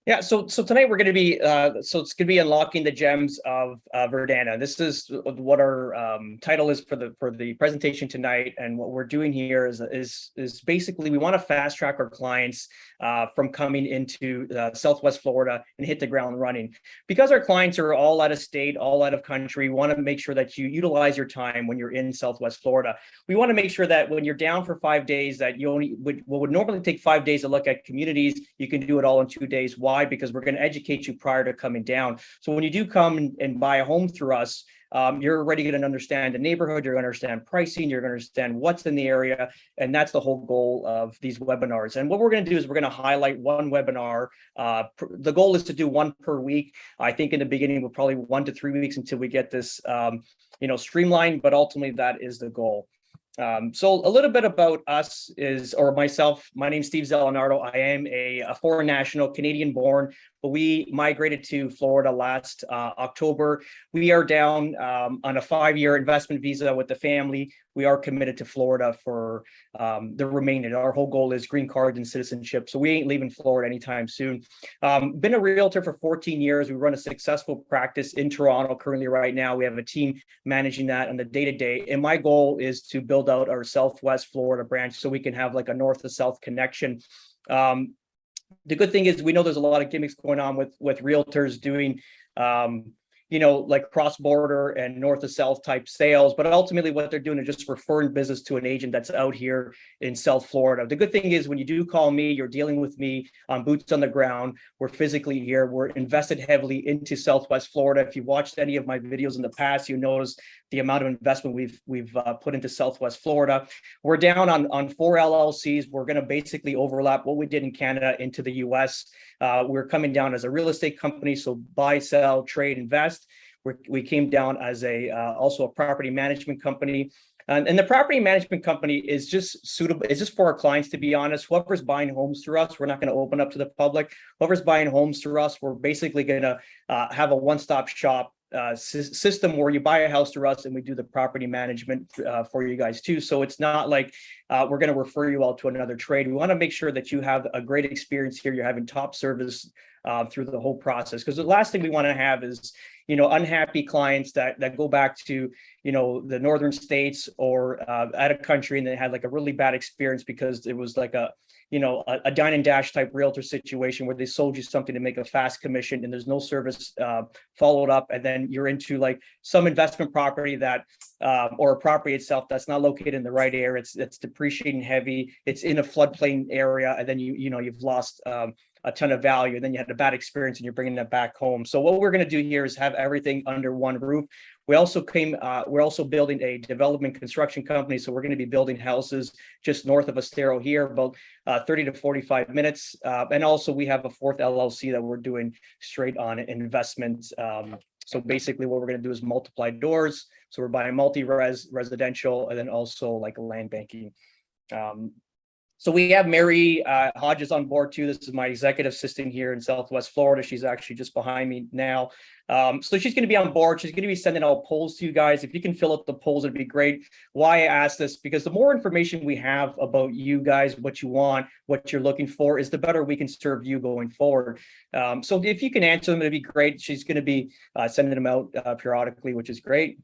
Yeah, so tonight we're going to be so it's going to be unlocking the gems of Verdana. This is what our title is for the presentation tonight, and what we're doing here is basically we want to fast track our clients from coming into Southwest Florida and hit the ground running. Because our clients are all out of state, all out of country, we want to make sure that you utilize your time when you're in Southwest Florida. We want to make sure that when you're down for 5 days, that you only what would normally take 5 days to look at communities, you can do it all in 2 days. Why? Because we're going to educate you prior to coming down. So when you do come and buy a home through us, you're already going to understand the neighborhood, you're going to understand pricing, you're going to understand what's in the area, and that's the whole goal of these webinars. And what we're going to do is we're going to highlight one webinar. The goal is to do one per week. I think in the beginning, we'll probably 1 to 3 weeks until we get this, streamlined, but ultimately that is the goal. So a little bit about us or myself. My name's Steve Zelenardo. I am a foreign national, Canadian born, but we migrated to Florida last October. We are down on a 5-year investment visa with the family. We are committed to Florida for the remainder. Our whole goal is green card and citizenship. So we ain't leaving Florida anytime soon. Been a realtor for 14 years. We run a successful practice in Toronto currently right now. We have a team managing that on the day-to-day. And my goal is to build out our Southwest Florida branch so we can have like a north to south connection. The good thing is we know there's a lot of gimmicks going on with realtors doing like cross-border and north to south type sales, but ultimately what they're doing is just referring business to an agent that's out here in South Florida. The good thing is when you do call me, you're dealing with me on boots on the ground. We're physically here. We're invested heavily into Southwest Florida. If you watched any of my videos in the past, you notice the amount of investment we've put into Southwest Florida. We're down on 4 LLCs. We're going to basically overlap what we did in Canada into the US. We're coming down as a real estate company, so buy, sell, trade, invest. We came down as also a property management company. And the property management company is just suitable. It's just for our clients, to be honest. Whoever's buying homes through us, we're not going to open up to the public. Whoever's buying homes through us, we're basically going to have a one-stop shop system where you buy a house through us and we do the property management for you guys too. So it's not like we're going to refer you out to another trade. We want to make sure that you have a great experience here. You're having top service through the whole process, because the last thing we want to have is unhappy clients that go back to the northern states or out of country and they had like a really bad experience because it was like a dine and dash type realtor situation where they sold you something to make a fast commission and there's no service followed up, and then you're into like some investment property that or a property itself that's not located in the right area. It's depreciating heavy. It's in a floodplain area, and then you've lost a ton of value, and then you had a bad experience and you're bringing that back home. So what we're going to do here is have everything under one roof. We're also building a development construction company. So we're going to be building houses just north of Estero here, about 30 to 45 minutes. And also we have a 4th LLC that we're doing straight on investments. So basically what we're going to do is multiply doors. So we're buying residential, and then also like land banking. So we have Mary Hodges on board too. This is my executive assistant here in Southwest Florida. She's actually just behind me now. So she's going to be on board. She's going to be sending out polls to you guys. If you can fill up the polls, it'd be great. Why I ask this? Because the more information we have about you guys, what you want, what you're looking for, is the better we can serve you going forward. So if you can answer them, it'd be great. She's going to be sending them out periodically, which is great.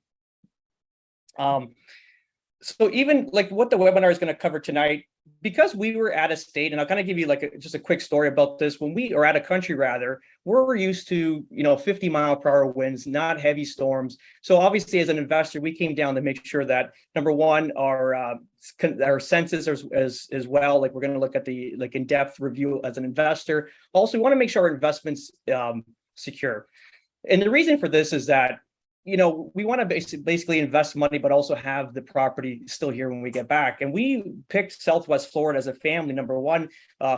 So even like what the webinar is going to cover tonight, because we were out of state, and I'll kind of give you like just a quick story about this. When we are out of country, rather, we're used to 50-mile-per-hour winds, not heavy storms. So obviously, as an investor, we came down to make sure that number one, our senses as well. Like we're going to look at the in-depth review as an investor. Also, we want to make sure our investments secure. And the reason for this is that we want to basically invest money, but also have the property still here when we get back. And we picked Southwest Florida as a family, number one,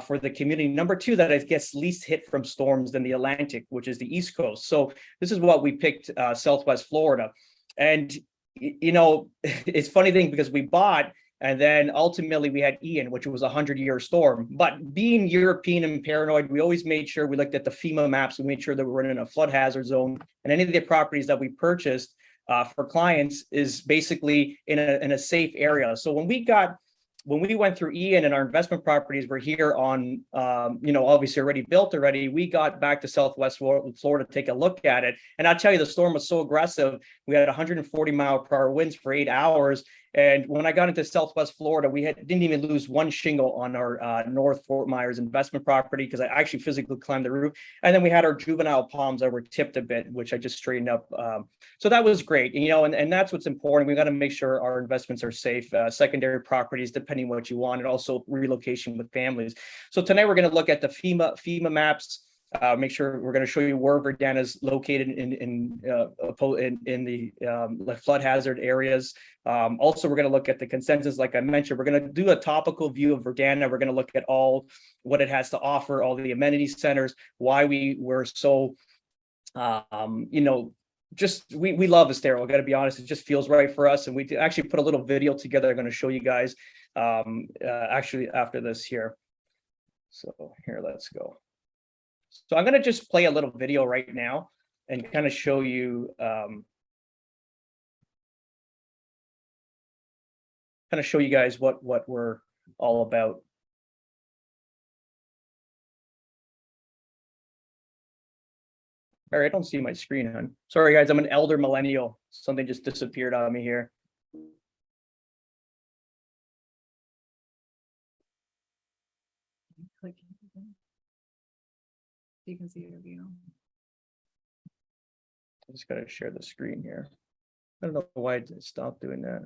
for the community. Number two, that it gets least hit from storms than the Atlantic, which is the East Coast. So this is what we picked, Southwest Florida. And, it's funny thing because we bought, and then ultimately we had Ian, which was a 100-year storm. But being European and paranoid, we always made sure we looked at the FEMA maps and made sure that we were in a flood hazard zone. And any of the properties that we purchased for clients is basically in a safe area. So when we got when we went through Ian and our investment properties were here on, obviously already built already, we got back to Southwest Florida to take a look at it. And I'll tell you, the storm was so aggressive. We had 140-mile-per-hour winds for 8 hours. And when I got into Southwest Florida, we didn't even lose one shingle on our North Fort Myers investment property because I actually physically climbed the roof. And then we had our juvenile palms that were tipped a bit, which I just straightened up. So that was great. And that's what's important. We got to make sure our investments are safe, secondary properties, depending what you want, and also relocation with families. So tonight we're going to look at the FEMA maps. Make sure we're going to show you where Verdana is located in the flood hazard areas. Also, we're going to look at the consensus. Like I mentioned, we're going to do a topical view of Verdana. We're going to look at all what it has to offer, all the amenity centers, why we were so, just we love Estero. I got to be honest, it just feels right for us. And we actually put a little video together. I'm going to show you guys actually after this here. So here, let's go. So I'm going to just play a little video right now and kind of show you guys what we're all about. All right, I don't see my screen, hon. Sorry, guys, I'm an elder millennial. Something just disappeared on me here. You can see your view. I just got to share the screen here. I don't know why it stopped doing that.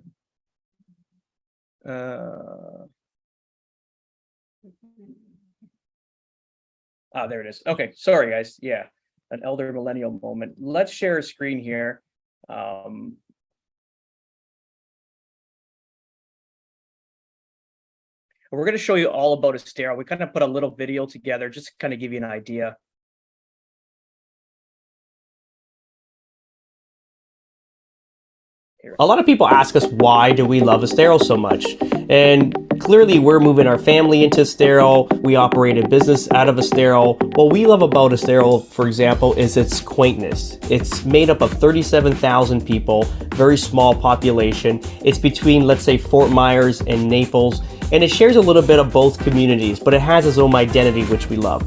There it is. Okay, sorry guys. Yeah, an elder millennial moment. Let's share a screen here. We're going to show you all about Estero. We kind of put a little video together just to kind of give you an idea. A lot of people ask us, why do we love Estero so much? And clearly we're moving our family into Estero. We operate a business out of Estero. What we love about Estero, for example, is its quaintness. It's made up of 37,000 people, very small population. It's between, let's say, Fort Myers and Naples, and it shares a little bit of both communities, but it has its own identity, which we love.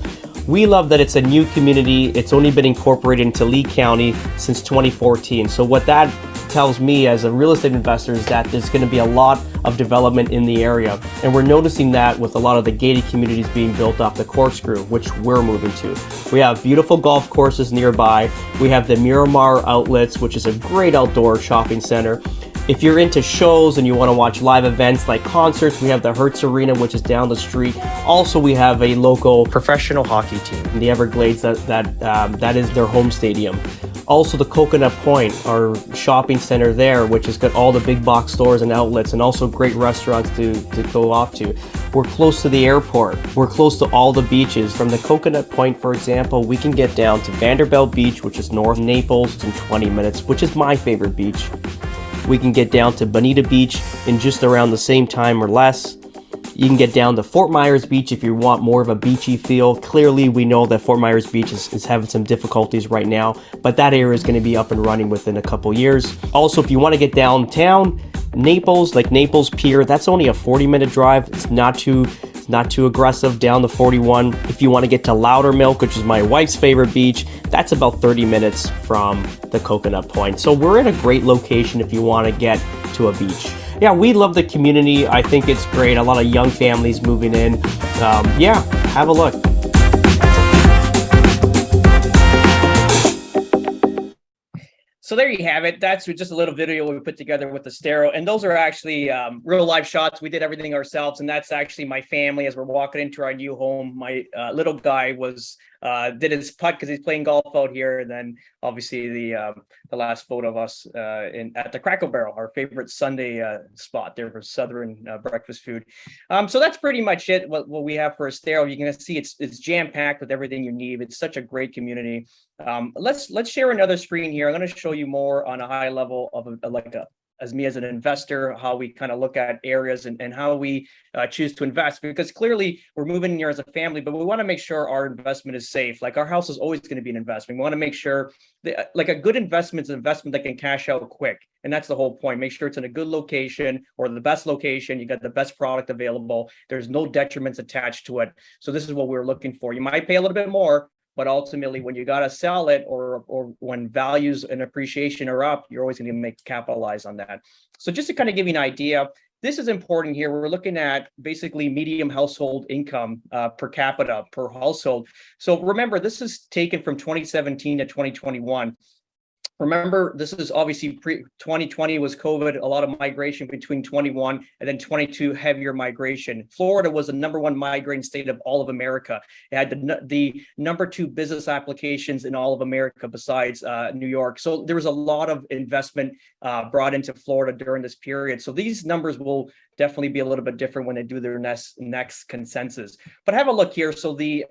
We love that it's a new community. It's only been incorporated into Lee County since 2014. So what that tells me as a real estate investor is that there's going to be a lot of development in the area. And we're noticing that with a lot of the gated communities being built off the Corkscrew, which we're moving to. We have beautiful golf courses nearby. We have the Miramar Outlets, which is a great outdoor shopping center. If you're into shows and you want to watch live events like concerts, we have the Hertz Arena, which is down the street. Also, we have a local professional hockey team in the Everglades that is their home stadium. Also, the Coconut Point, our shopping center there, which has got all the big box stores and outlets and also great restaurants to go off to. We're close to the airport. We're close to all the beaches. From the Coconut Point, for example, we can get down to Vanderbilt Beach, which is north Naples, in 20 minutes, which is my favorite beach. We can get down to Bonita Beach in just around the same time or less. You can get down to Fort Myers Beach if you want more of a beachy feel. Clearly, we know that Fort Myers Beach is having some difficulties right now, but that area is going to be up and running within a couple years. Also, if you want to get downtown, Naples, like Naples Pier, that's only a 40-minute drive. It's not too aggressive down the 41. If you want to get to Loudermilk, which is my wife's favorite beach, that's about 30 minutes from the Coconut Point. So we're in a great location if you want to get to a beach. Yeah, we love the community. I think it's great. A lot of young families moving in. Yeah, have a look. So there you have it. That's just a little video we put together with Estero. And those are actually real live shots. We did everything ourselves. And that's actually my family as we're walking into our new home. My little guy did his putt because he's playing golf out here. And then obviously the last photo of us at the Cracker Barrel, our favorite Sunday spot there for Southern breakfast food. So that's pretty much it. What we have for Estero. You can see it's jam-packed with everything you need. It's such a great community. Let's share another screen here. I'm going to show you more on a high level of as me as an investor, how we kind of look at areas and how we choose to invest, because clearly we're moving here as a family, but we want to make sure our investment is safe. Like our house is always going to be an investment. We want to make sure that, like, a good investment is an investment that can cash out quick. And that's the whole point. Make sure it's in a good location or the best location. You got the best product available. There's no detriments attached to it. So this is what we're looking for. You might pay a little bit more, but ultimately when you got to sell it or when values and appreciation are up, you're always going to capitalize on that. So just to kind of give you an idea, this is important here. We're looking at basically medium household income per capita per household. So remember, this is taken from 2017 to 2021. Remember, this is obviously 2020 was COVID, a lot of migration between 21 and then 22 heavier migration. Florida was the #1 migrating state of all of America. It had the #2 business applications in all of America besides New York. So there was a lot of investment brought into Florida during this period. So these numbers will definitely be a little bit different when they do their next consensus. But have a look here. So the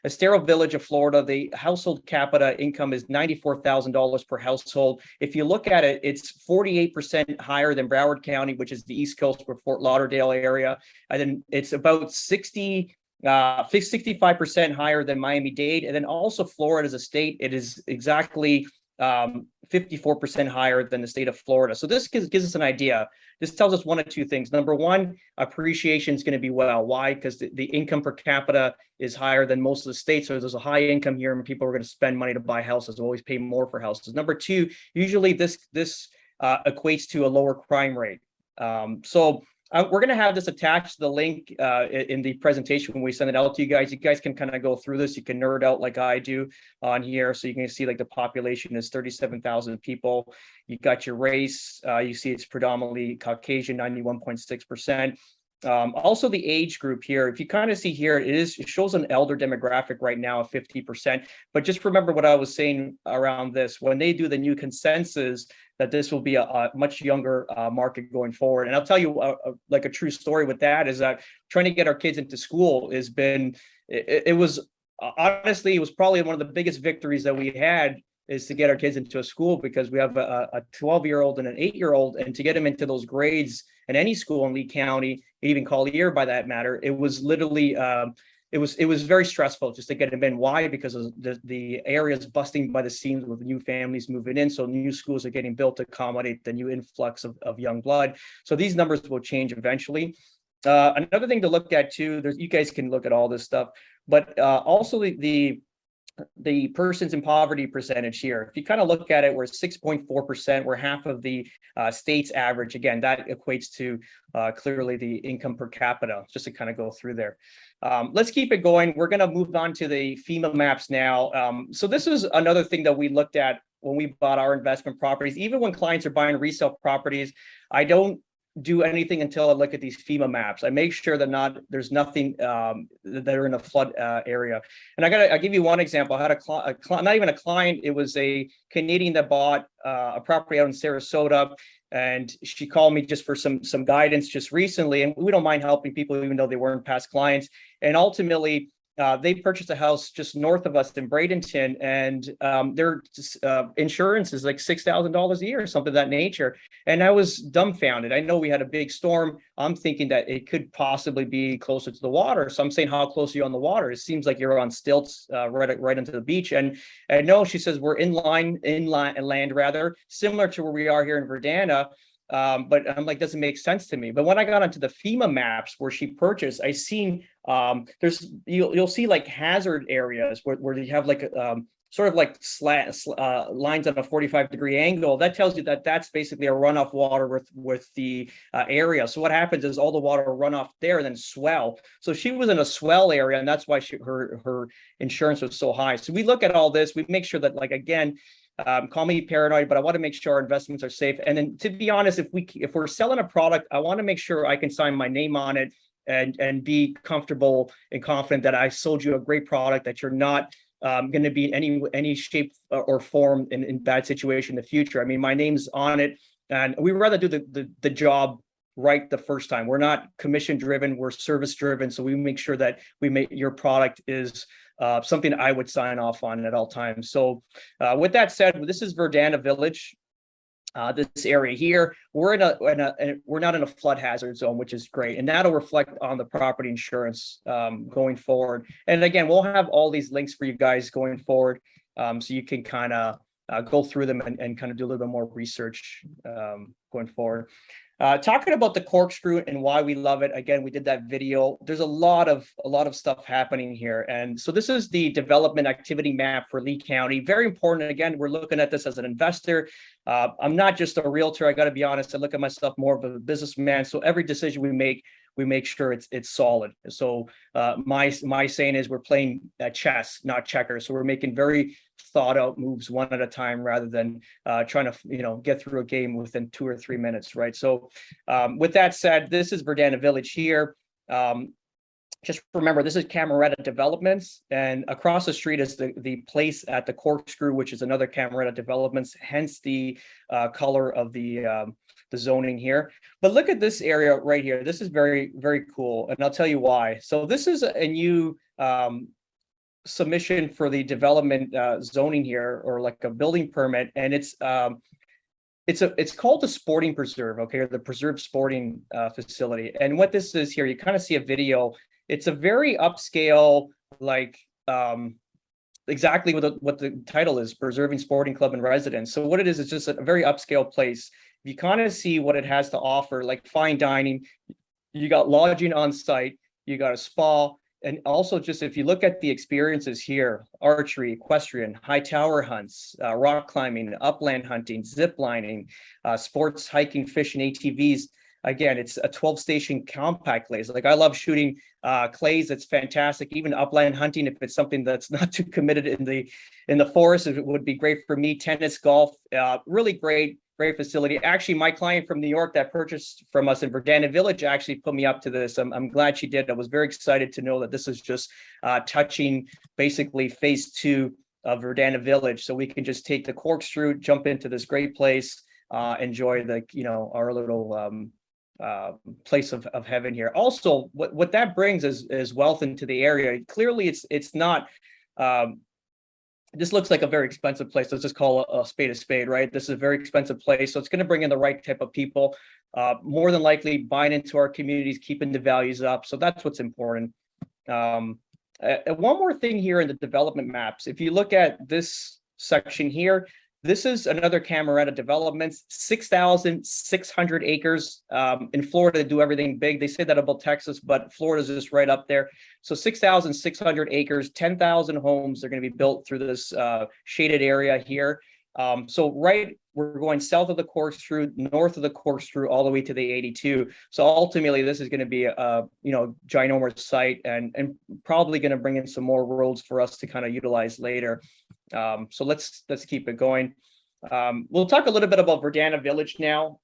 Estero Village of Florida, the household capita income is $94,000 per household. If you look at it, it's 48% higher than Broward County, which is the East Coast or Fort Lauderdale area. And then it's about 65% higher than Miami-Dade. And then also Florida as a state, it is exactly 54% higher than the state of Florida. So this gives us an idea. This tells us one of two things. Number one, appreciation is going to be well. Why? Because the income per capita is higher than most of the states. So there's a high income here and people are going to spend money to buy houses, always pay more for houses. Number two, usually this equates to a lower crime rate. We're going to have this attached to the link in the presentation when we send it out to you guys. You guys can kind of go through this. You can nerd out like I do on here. So you can see like the population is 37,000 people. You got your race. You see it's predominantly Caucasian, 91.6%. Also the age group here, if you kind of see here, it shows an elder demographic right now of 50%. But just remember what I was saying around this. When they do the new consensus, that this will be a much younger market going forward. And I'll tell you like a true story with that is that trying to get our kids into school has been, it was honestly, it was probably one of the biggest victories that we had is to get our kids into a school, because we have a 12-year-old and an 8-year-old, and to get them into those grades in any school in Lee County, even Collier by that matter, it was literally, it was very stressful just to get them in. Why? Because of the area's busting by the seams with new families moving in. So new schools are getting built to accommodate the new influx of young blood. So these numbers will change eventually. Another thing to look at too, you guys can look at all this stuff, but also the persons in poverty percentage here. If you kind of look at it, we're 6.4%. We're half of the state's average. Again, that equates to clearly the income per capita, just to kind of go through there. Let's keep it going. We're going to move on to the FEMA maps now. So this is another thing that we looked at when we bought our investment properties. Even when clients are buying resale properties, I don't do anything until I look at these FEMA maps. I make sure that there's nothing that are in a flood area. And I'll give you one example. I had not even a client. It was a Canadian that bought a property out in Sarasota, and she called me just for some guidance just recently. And we don't mind helping people, even though they weren't past clients. And ultimately, they purchased a house just north of us in Bradenton, and their insurance is like $6,000 a year or something of that nature. And I was dumbfounded. I know we had a big storm. I'm thinking that it could possibly be closer to the water. So I'm saying, how close are you on the water? It seems like you're on stilts right into the beach. And no, she says we're inland rather, similar to where we are here in Verdana. But I'm like, doesn't make sense to me. But when I got onto the FEMA maps where she purchased, I seen you'll see like hazard areas where you have like sort of like lines on a 45-degree angle. That tells you that that's basically a runoff water with the area. So what happens is all the water will run off there and then swell. So she was in a swell area, and that's why her insurance was so high. So we look at all this. We make sure that, like, again, call me paranoid, but I want to make sure our investments are safe. And then, to be honest, if we're selling a product, I want to make sure I can sign my name on it and be comfortable and confident that I sold you a great product, that you're not going to be in any shape or form in bad situation in the future. I mean, my name's on it, and we rather do the job right the first time. We're not commission driven, we're service driven. So we make sure that your product is something I would sign off on at all times. So with that said, this is Verdana Village. this area here. We're we're not in a flood hazard zone, which is great, and that'll reflect on the property insurance going forward. And again, we'll have all these links for you guys going forward, so you can kind of go through them and kind of do a little bit more research going forward. Talking about the corkscrew and why we love it. Again, we did that video. There's a lot of stuff happening here. And so this is the development activity map for Lee County. Very important. Again, we're looking at this as an investor. I'm not just a realtor. I got to be honest. I look at myself more of a businessman. So every decision we make sure it's solid. So my saying is we're playing chess, not checkers. So we're making very thought out moves one at a time rather than trying to get through a game within 2 or 3 minutes, right? So with that said, this is Verdana Village here. Just remember, this is Camerata Developments, and across the street is the place at the Corkscrew, which is another Camerata Developments, hence the color of the zoning here. But look at this area right here. This is very, very cool, and I'll tell you why. So this is a new submission for the development zoning here, or like a building permit, and it's called the sporting preserve, okay, or the preserved sporting facility. And what this is here, you kind of see a video. It's a very upscale, like exactly what the title is, preserving sporting club and residence. So what it is just a very upscale place. You kind of see what it has to offer, like fine dining. You got lodging on site. You got a spa. And also, just if you look at the experiences here, archery, equestrian, high tower hunts, rock climbing, upland hunting, zip lining, sports, hiking, fishing, ATVs. Again, it's a 12-station compact clays. Like, I love shooting clays. It's fantastic. Even upland hunting, if it's something that's not too committed in the forest, it would be great for me. Tennis, golf, really great facility. Actually, my client from New York that purchased from us in Verdana Village actually put me up to this. I'm glad she did. I was very excited to know that this is just touching basically phase 2 of Verdana Village. So we can just take the corkscrew, jump into this great place, enjoy our little place of heaven here. Also, what that brings is wealth into the area. Clearly, it's not. This looks like a very expensive place. Let's just call a spade, right? This is a very expensive place. So it's going to bring in the right type of people, more than likely buying into our communities, keeping the values up. So that's what's important. One more thing here in the development maps. If you look at this section here, this is another Camerata Developments, 6,600 acres. In Florida, they do everything big. They say that about Texas, but Florida's just right up there. So 6,600 acres, 10,000 homes are going to be built through this shaded area here. So we're going south of the corkscrew, north of the corkscrew, all the way to the 82. So ultimately, this is going to be a ginormous site, and probably going to bring in some more roads for us to kind of utilize later. So let's keep it going. We'll talk a little bit about Verdana Village now.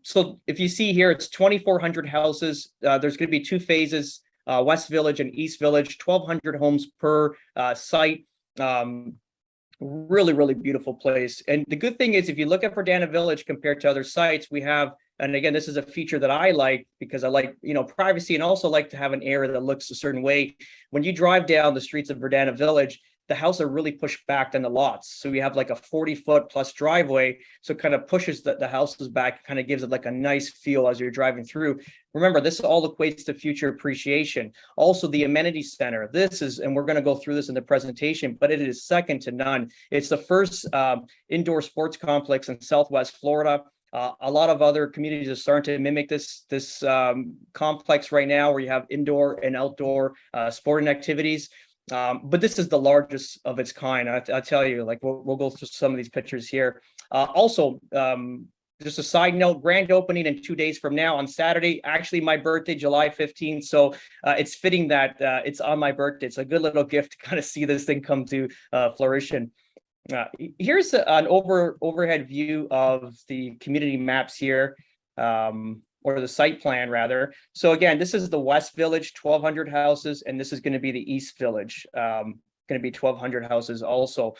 So if you see here, it's 2,400 houses. There's going to be 2 phases, West Village and East Village, 1,200 homes per site. Really, really beautiful place. And the good thing is, if you look at Verdana Village compared to other sites, we have, and again, this is a feature that I like because I like, privacy, and also like to have an area that looks a certain way. When you drive down the streets of Verdana Village, the houses are really pushed back than the lots. So we have like a 40-foot plus driveway. So it kind of pushes the houses back, kind of gives it like a nice feel as you're driving through. Remember, this all equates to future appreciation. Also, the amenity center. This is, and we're going to go through this in the presentation, but it is second to none. It's the first indoor sports complex in Southwest Florida. A lot of other communities are starting to mimic this complex right now, where you have indoor and outdoor sporting activities. But this is the largest of its kind. I tell you, like, we'll go through some of these pictures here. Also, just a side note, grand opening in 2 days from now on Saturday, actually my birthday, July 15th. So it's fitting that it's on my birthday. It's a good little gift to kind of see this thing come to fruition. Here's an overhead view of the community maps here. Or the site plan rather. So again, this is the West Village, 1,200 houses, and this is going to be the East Village, going to be 1,200 houses also.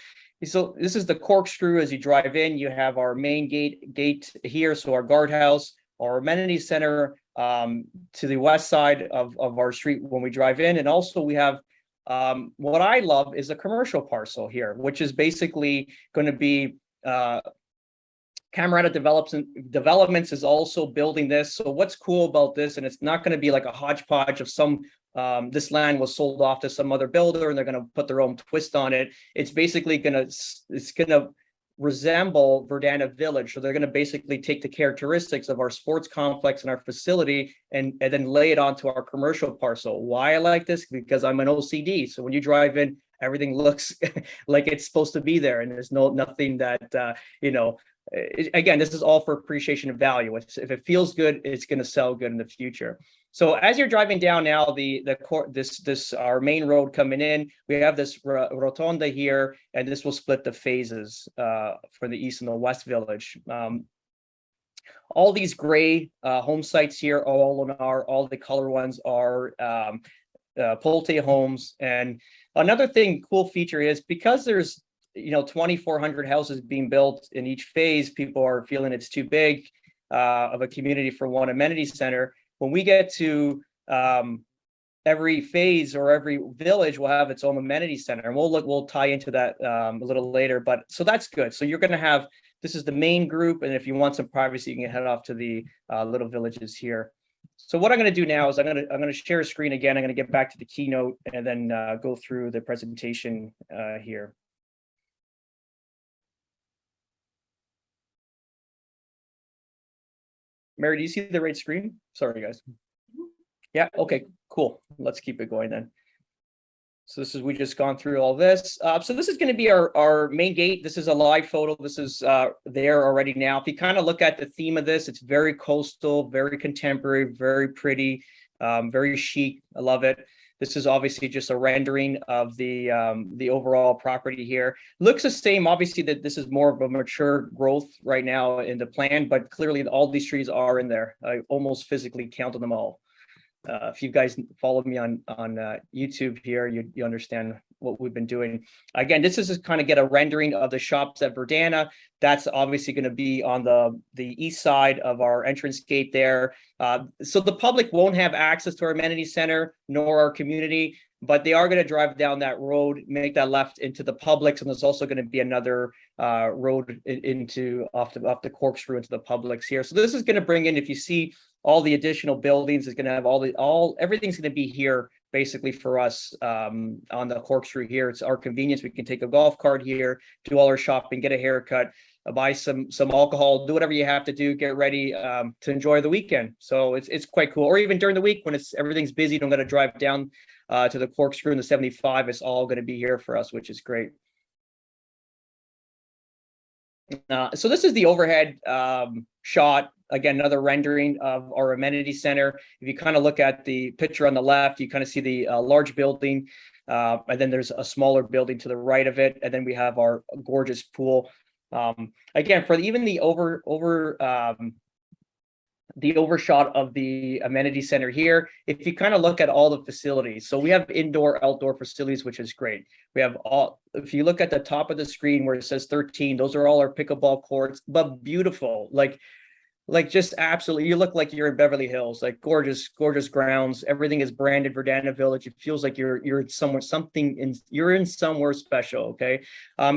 So this is the corkscrew. As you drive in, you have our main gate here, so our guardhouse, our amenity center to the west side of our street when we drive in, and also we have what I love is a commercial parcel here, which is basically going to be Camerata Developments is also building this. So what's cool about this, and it's not going to be like a hodgepodge of some, this land was sold off to some other builder and they're going to put their own twist on it. It's basically it's going to resemble Verdana Village. So they're going to basically take the characteristics of our sports complex and our facility and then lay it onto our commercial parcel. Why I like this? Because I'm an OCD. So when you drive in, everything looks like it's supposed to be there. And there's nothing that, again, this is all for appreciation of value. If it feels good, it's going to sell good in the future. So as you're driving down now, this our main road coming in, we have this rotonda here, and this will split the phases for the east and the west village. All these gray home sites here, all the color ones are Pulte homes. And another cool feature is because there's 2,400 houses being built in each phase, people are feeling it's too big of a community for one amenity center. When we get to every phase or every village will have its own amenity center, and we'll tie into that a little later. But so that's good. So you're going to have, this is the main group, and if you want some privacy, you can head off to the little villages here. So what I'm going to do now is I'm going to share a screen again. I'm going to get back to the keynote and then go through the presentation here. Mary, do you see the right screen? Sorry, guys. Yeah, okay, cool. Let's keep it going then. So we just gone through all this. So this is going to be our main gate. This is a live photo. This is there already now. If you kind of look at the theme of this, it's very coastal, very contemporary, very pretty, very chic. I love it. This is obviously just a rendering of the overall property here. Looks the same, obviously, that this is more of a mature growth right now in the plan, but clearly all these trees are in there. I almost physically counted them all. If you guys follow me on YouTube here, you understand what we've been doing. Again, this is just kind of get a rendering of the shops at Verdana. That's obviously going to be on the east side of our entrance gate there. So the public won't have access to our amenity center nor our community, but they are going to drive down that road, make that left into the Publix, and there's also going to be another road into off the corkscrew into the Publix here. So this is going to bring in, if you see all the additional buildings, is going to have everything's going to be here basically for us on the corkscrew here. It's our convenience. We can take a golf cart here, do all our shopping, get a haircut, buy some alcohol, do whatever you have to do, get ready to enjoy the weekend. So it's quite cool. Or even during the week when everything's busy, don't got to drive down to the corkscrew in the 75. It's all going to be here for us, which is great. So this is the overhead shot. Again, another rendering of our amenity center. If you kind of look at the picture on the left, you kind of see the large building, and then there's a smaller building to the right of it, and then we have our gorgeous pool. Again, for even the overshot of the amenity center here, if you kind of look at all the facilities, so we have indoor, outdoor facilities, which is great. We have if you look at the top of the screen where it says 13, those are all our pickleball courts, but beautiful, like just absolutely, you look like you're in Beverly Hills, like gorgeous grounds. Everything is branded Verdana Village. It feels like you're in somewhere special. Okay.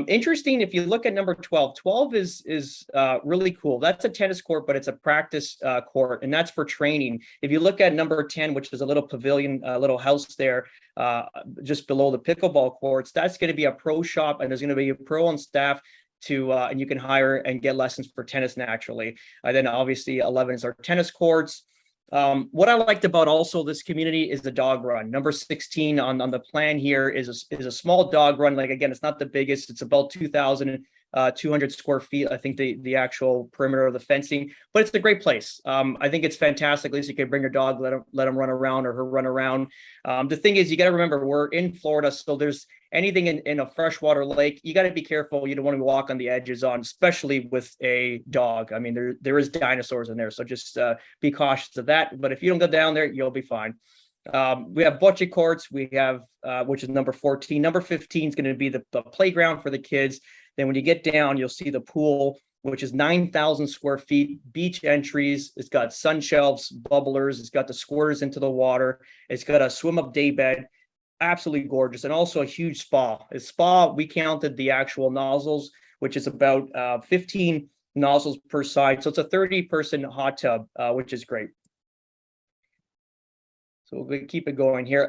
Interesting. If you look at number 12, 12 is really cool. That's a tennis court, but it's a practice court, and that's for training. If you look at number 10, which is a little pavilion, a little house there, just below the pickleball courts, that's going to be a pro shop, and there's going to be a pro on staff and you can hire and get lessons for tennis naturally. Then obviously 11 is our tennis courts. What I liked about also this community is the dog run. Number 16 on the plan here is a small dog run. Like, again, it's not the biggest. It's about 2,200 square feet. I think the actual perimeter of the fencing, but it's a great place. I think it's fantastic. At least you can bring your dog, let him run around or her run around. The thing is, you got to remember, we're in Florida, so there's anything in a freshwater lake, you got to be careful. You don't want to walk on the edges especially with a dog. I mean, there is dinosaurs in there, so just be cautious of that. But if you don't go down there, you'll be fine. We have bocce courts. We have, which is number 14. Number 15 is going to be the playground for the kids. Then when you get down, you'll see the pool, which is 9,000 square feet, beach entries. It's got sun shelves, bubblers. It's got the squirters into the water. It's got a swim up day bed. Absolutely gorgeous. And also a huge spa. A spa, we counted the actual nozzles, which is about 15 nozzles per side. So it's a 30-person hot tub, which is great. So we'll keep it going here.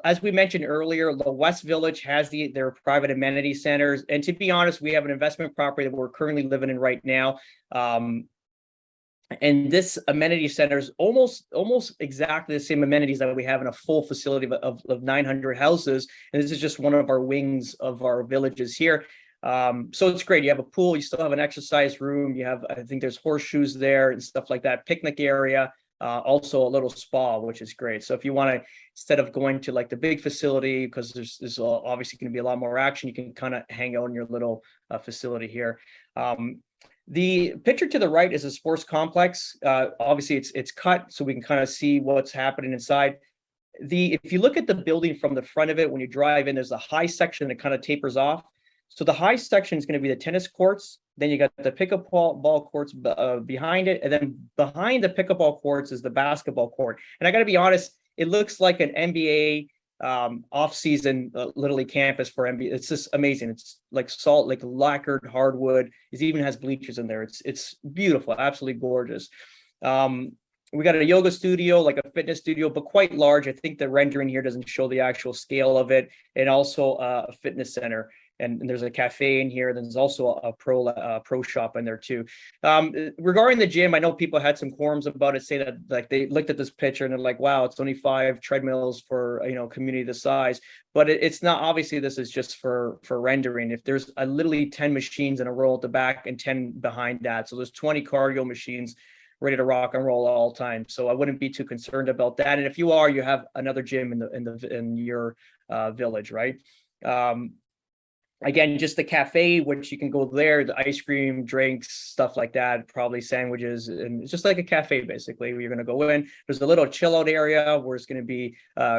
As we mentioned earlier, the West Village has their private amenity centers. And to be honest, we have an investment property that we're currently living in right now. And this amenity center is almost exactly the same amenities that we have in a full facility of 900 houses. And this is just one of our wings of our villages here. So it's great. You have a pool, you still have an exercise room, you have, I think there's horseshoes there and stuff like that, picnic area, also a little spa, which is great. So if you want to, instead of going to like the big facility, because there's obviously going to be a lot more action, you can kind of hang out in your little facility here. The picture to the right is a sports complex. Obviously it's cut so we can kind of see what's happening inside. If you look at the building from the front of it, when you drive in, there's a high section that kind of tapers off. So the high section is going to be the tennis courts. Then you got the pickup ball courts behind it. And then behind the pickup ball courts is the basketball court. And I got to be honest, it looks like an NBA off-season Little League campus for NBA. It's just amazing. It's like salt, like lacquered hardwood. It even has bleachers in there. It's beautiful, absolutely gorgeous. We got a yoga studio, like a fitness studio, but quite large. I think the rendering here doesn't show the actual scale of it. And also a fitness center. And there's a cafe in here. There's also a pro shop in there too. Regarding the gym, I know people had some quorums about it, say that like they looked at this picture and they're like, wow, it's only 5 treadmills for, you know, community this size. But it's not, obviously this is just for rendering. If there's literally 10 machines in a row at the back and 10 behind that. So there's 20 cardio machines ready to rock and roll at all times. So I wouldn't be too concerned about that. And if you are, you have another gym in your village, right? Again, just the cafe, which you can go there, the ice cream, drinks, stuff like that, probably sandwiches, and it's just like a cafe basically where you're going to go in. There's a little chill out area where it's going to be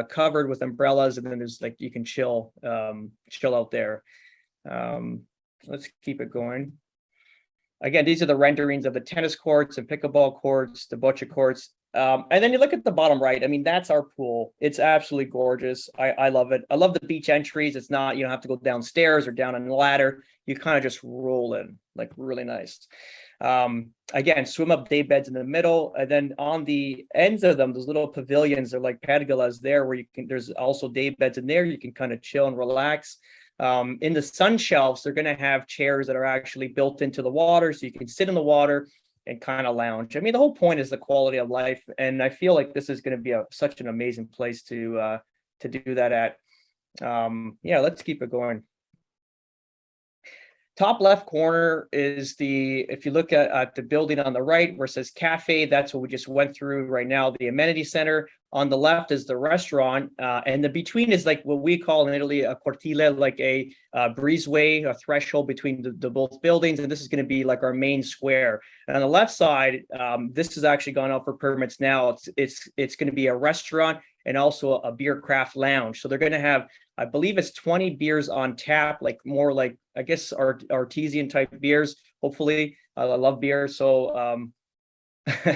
covered with umbrellas, and then there's like you can chill out there. Let's keep it going. Again, these are the renderings of the tennis courts and pickleball courts, the bocce courts. And then you look at the bottom right. I mean, that's our pool. It's absolutely gorgeous. I love it. I love the beach entries. It's not, you don't have to go downstairs or down on the ladder. You kind of just roll in, like really nice. Again, swim up day beds in the middle. And then on the ends of them, those little pavilions are like pergolas there where you can, there's also day beds in there. You can kind of chill and relax. In the sun shelves, they're going to have chairs that are actually built into the water, so you can sit in the water and kind of lounge. I mean, the whole point is the quality of life, and I feel like this is going to be such an amazing place to do that at. Yeah, let's keep it going. Top left corner is if you look at the building on the right where it says cafe, that's what we just went through right now, the amenity center. On the left is the restaurant, and the between is like what we call in Italy a cortile, like a breezeway, a threshold between the both buildings, and this is going to be like our main square. And on the left side, this has actually gone out for permits now. It's going to be a restaurant and also a beer craft lounge. So they're going to have, I believe it's 20 beers on tap, like more like, I guess, artesian type beers, hopefully. I love beer, so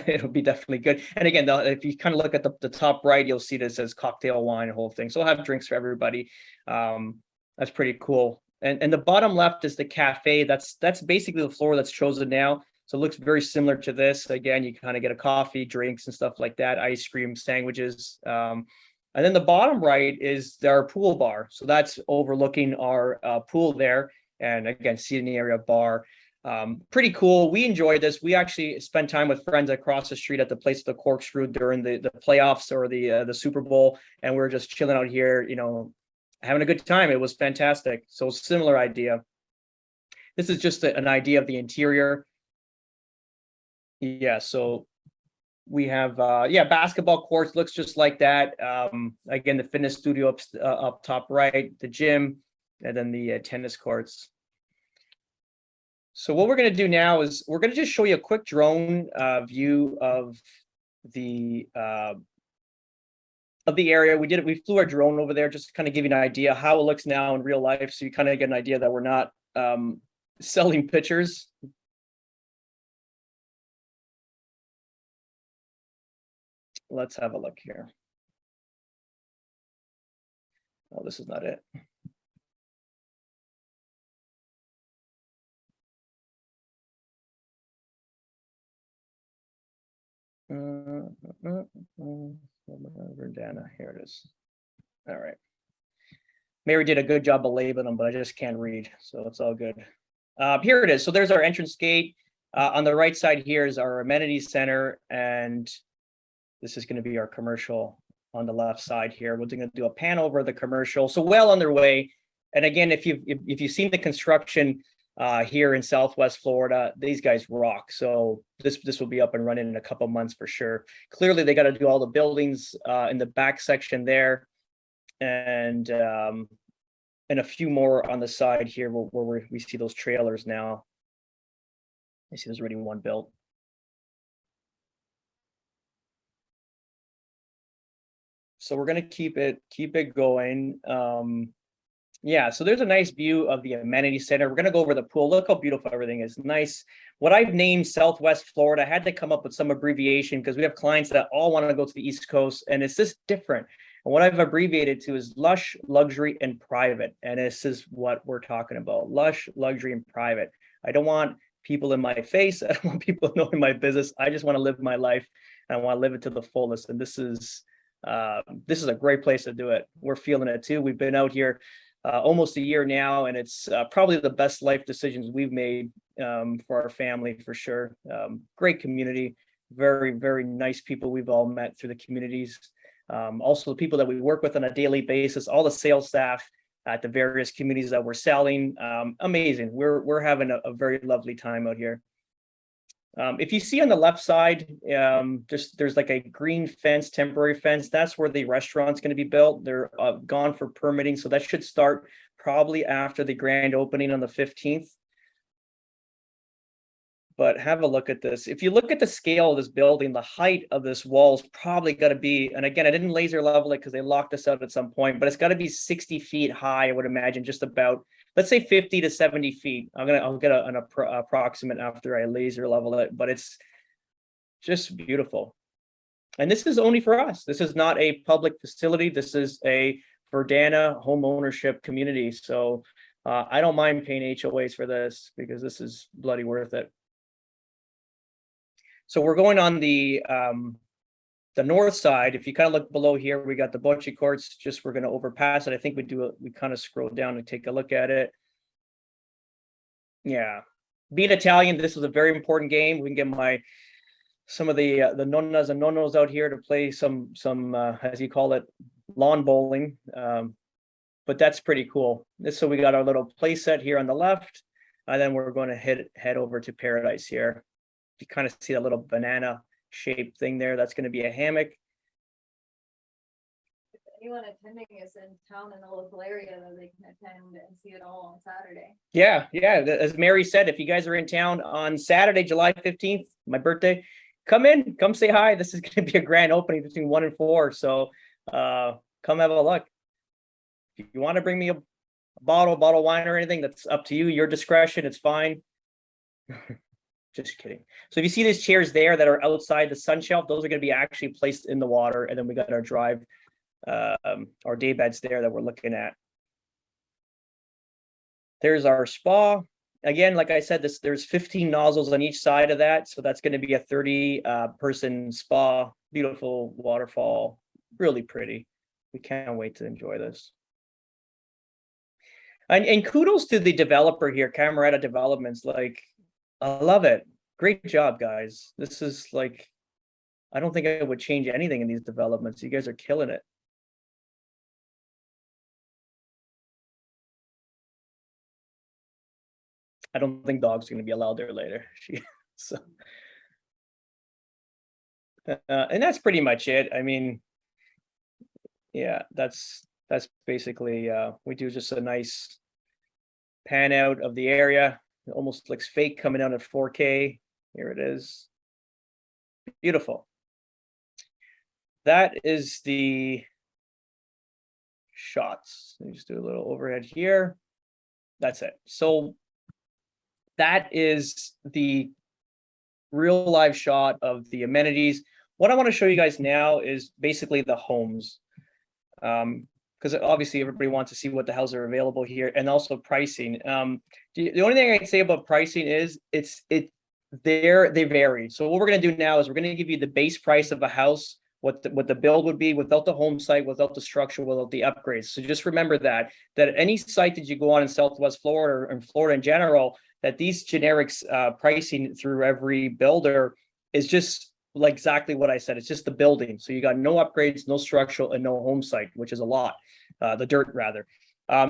it'll be definitely good. And again, if you kind of look at the top right, you'll see that it says cocktail wine, the whole thing. So we'll have drinks for everybody. That's pretty cool. And the bottom left is the cafe. That's basically the floor that's chosen now. So it looks very similar to this. Again, you kind of get a coffee, drinks, and stuff like that, ice cream, sandwiches. And then the bottom right is our pool bar. So that's overlooking our pool there. And again, seating area bar. Pretty cool. We enjoyed this. We actually spent time with friends across the street at the place of the Corkscrew during the playoffs or the Super Bowl. And we were just chilling out here, you know, having a good time. It was fantastic. So similar idea. This is just an idea of the interior. Yeah, so we have basketball courts, looks just like that. Again, the fitness studio up top right, the gym, and then the tennis courts. So what we're going to do now is we're going to just show you a quick drone view of the area. We flew our drone over there just to kind of give you an idea how it looks now in real life, so you kind of get an idea that we're not selling pictures. Let's have a look here. Oh, this is not it. Verdana, here it is. All right. Mary did a good job of labeling them, but I just can't read, so it's all good. Here it is. So there's our entrance gate. On the right side here is our amenities center, and this is going to be our commercial on the left side here. We're going to do a pan over the commercial. So well underway. And again, if you've seen the construction here in Southwest Florida, these guys rock. So this will be up and running in a couple months for sure. Clearly, they got to do all the buildings in the back section there, and a few more on the side here where we see those trailers now. I see there's already one built. So we're gonna keep it going. Yeah, so there's a nice view of the amenity center. We're gonna go over the pool. Look how beautiful everything is. Nice. What I've named Southwest Florida, I had to come up with some abbreviation because we have clients that all want to go to the East Coast, and it's just different. And what I've abbreviated to is lush, luxury, and private. And this is what we're talking about: lush, luxury, and private. I don't want people in my face. I don't want people knowing my business. I just want to live my life, and I want to live it to the fullest. And this is a great place to do it. We're feeling it too. We've been out here almost a year now, and it's probably the best life decisions we've made for our family, for sure. Great community, very, very nice people we've all met through the communities. Also the people that we work with on a daily basis, all the sales staff at the various communities that we're selling, amazing. We're having a very lovely time out here. If you see on the left side, there's like a green fence, temporary fence. That's where the restaurant's going to be built. They're gone for permitting, so that should start probably after the grand opening on the 15th. But have a look at this. If you look at the scale of this building, the height of this wall is probably got to be, and again, I didn't laser level it because they locked us out at some point, but it's got to be 60 feet high, I would imagine, just about, let's say 50 to 70 feet. I'll get an approximate after I laser level it, but it's just beautiful. And this is only for us. This is not a public facility. This is a Verdana home ownership community. So I don't mind paying HOAs for this because this is bloody worth it. So we're going on the north side. If you kind of look below here, we got the bocce courts. Just we're going to overpass it. I think we kind of scroll down and take a look at it. Yeah, being Italian, this was a very important game. We can get some of the nonnas and nonnos out here to play some as you call it, lawn bowling. But that's pretty cool. So we got our little play set here on the left, and then we're going to head over to Paradise here. You kind of see that little banana shaped thing there. That's going to be a hammock. Anyone attending is in town in the local area, that they can attend and see it all on Saturday. Yeah. As Mary said, if you guys are in town on Saturday, July 15th, my birthday, come say hi. This is going to be a grand opening between 1 and 4. So come have a look. If you want to bring me a bottle of wine or anything, that's up to you, your discretion. It's fine. Just kidding. So if you see these chairs there that are outside the sun shelf, those are going to be actually placed in the water. And then we got our day beds there that we're looking at. There's our spa. Again, like I said, there's 15 nozzles on each side of that. So that's going to be a 30 person spa, beautiful waterfall, really pretty. We can't wait to enjoy this. And kudos to the developer here, Camerata Developments. Like, I love it. Great job, guys. This is like, I don't think I would change anything in these developments. You guys are killing it. I don't think dogs are going to be allowed there later. So, and that's pretty much it. I mean, yeah, that's basically, we do just a nice pan out of the area. It almost looks fake coming out at 4K. Here it is. Beautiful. That is the shots. Let me just do a little overhead here. That's it. So that is the real live shot of the amenities. What I want to show you guys now is basically the homes. Because obviously everybody wants to see what the houses are available here, and also pricing. The only thing I can say about pricing is they vary. So what we're going to do now is we're going to give you the base price of a house, what the build would be without the home site, without the structure, without the upgrades. So just remember that any site that you go on in Southwest Florida or in Florida in general, that these generics pricing through every builder is just like exactly what I said. It's just the building. So you got no upgrades, no structural, and no home site, which is a lot, the dirt rather.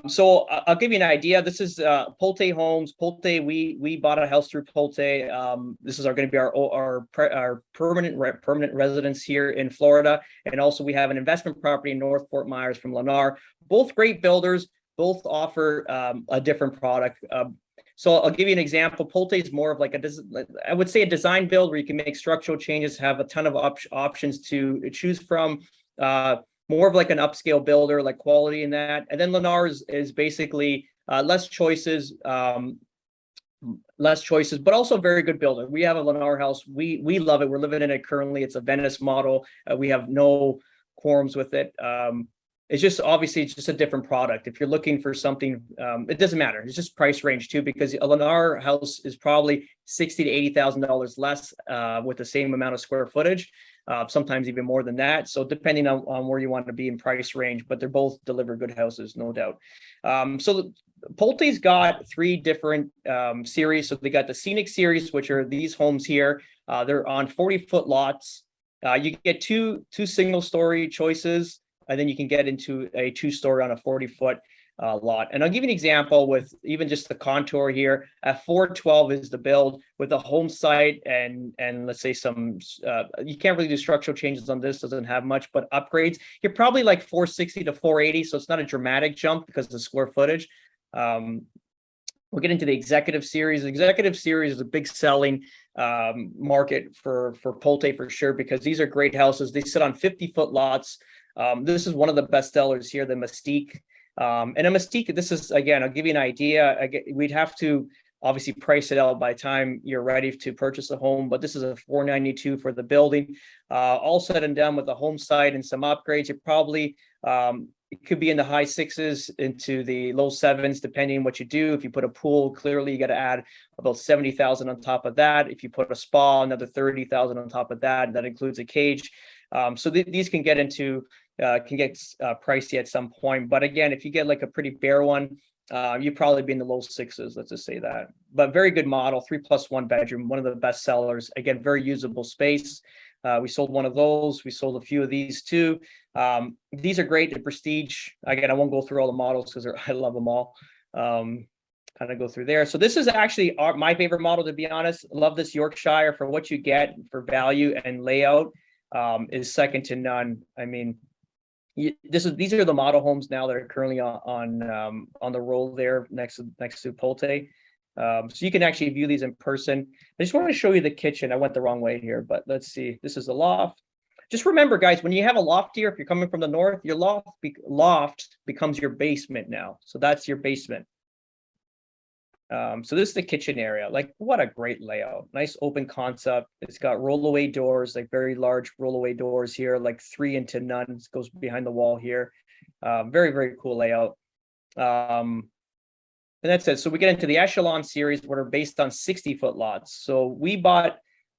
So I'll give you an idea. This is Pulte Homes. Pulte, we bought a house through Pulte. This is going to be our permanent residence here in Florida, and also we have an investment property in North Fort Myers from Lennar. Both great builders. Both offer a different product. So I'll give you an example. Pulte is more of like I would say a design build where you can make structural changes, have a ton of options to choose from. More of like an upscale builder, like quality in that. And then Lennar is basically less choices, but also a very good builder. We have a Lennar house. We love it. We're living in it currently. It's a Venice model. We have no quorums with it. It's just obviously it's just a different product. If you're looking for something, it doesn't matter. It's just price range too, because a Lennar house is probably $60,000 to $80,000 less with the same amount of square footage. Sometimes even more than that. So depending on where you want to be in price range, but they're both deliver good houses, no doubt. So Pulte's got 3 different series. So they got the Scenic series, which are these homes here. They're on 40-foot lots. You get two single story choices, and then you can get into a 2-story on a 40-foot lot. And I'll give you an example with even just the contour here. At 412 is the build with a home site and let's say some you can't really do structural changes on this, doesn't have much, but upgrades you're probably like 460 to 480, so it's not a dramatic jump because of the square footage. We'll get into the executive series. The executive series is a big selling market for Pulte for sure, because these are great houses. They sit on 50-foot lots. This is one of the best sellers here, the Mystique. And a Mystique, this is, again, I'll give you an idea. We'd have to obviously price it out by the time you're ready to purchase a home, but this is a $492 for the building. All said and done with the home site and some upgrades, you're probably, it could be in the high 6s into the low 7s, depending on what you do. If you put a pool, clearly you got to add about 70,000 on top of that. If you put a spa, another 30,000 on top of that. That includes a cage. So these can get into pricey at some point. But again, if you get like a pretty bare one, you'd probably be in the low 6s. Let's just say that. But very good model, 3+1 bedroom, one of the best sellers. Again, very usable space. We sold one of those. We sold a few of these too. These are great. The Prestige. Again, I won't go through all the models because I love them all. Kind of go through there. So this is actually my favorite model, to be honest. Love this Yorkshire for what you get for value and layout. Is second to none. I mean, these are the model homes now that are currently on the roll there next to Pulte. So you can actually view these in person. I just want to show you the kitchen. I went the wrong way here, but let's see. This is the loft. Just remember, guys, when you have a loft here, if you're coming from the north, your loft becomes your basement now. So that's your basement. So this is the kitchen area. Like, what a great layout. Nice open concept. It's got roll-away doors, like very large roll-away doors here, like 3 into none. It goes behind the wall here. Very, very cool layout. And that's it. So we get into the Echelon series, what are based on 60-foot lots. So we bought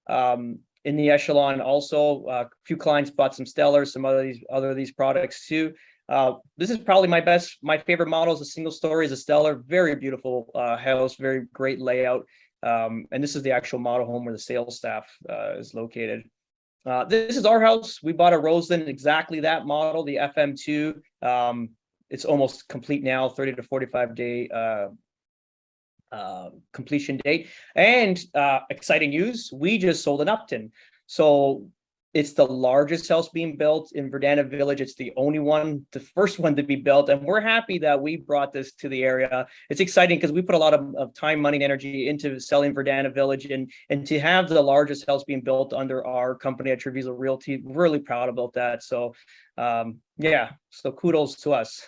in the Echelon also, a few clients bought some Stellars, some other of these products too. This is probably my favorite model is a single story, is a Stellar, very beautiful house, very great layout. And this is the actual model home where the sales staff is located. This is our house. We bought a Roseland, exactly that model, the FM2. It's almost complete now, 30 to 45 day completion date. And exciting news, we just sold an Upton. So it's the largest house being built in Verdana Village. It's the only one, the first one to be built. And we're happy that we brought this to the area. It's exciting because we put a lot of time, money, and energy into selling Verdana Village. And to have the largest house being built under our company at Treviso Realty, really proud about that. So yeah, so kudos to us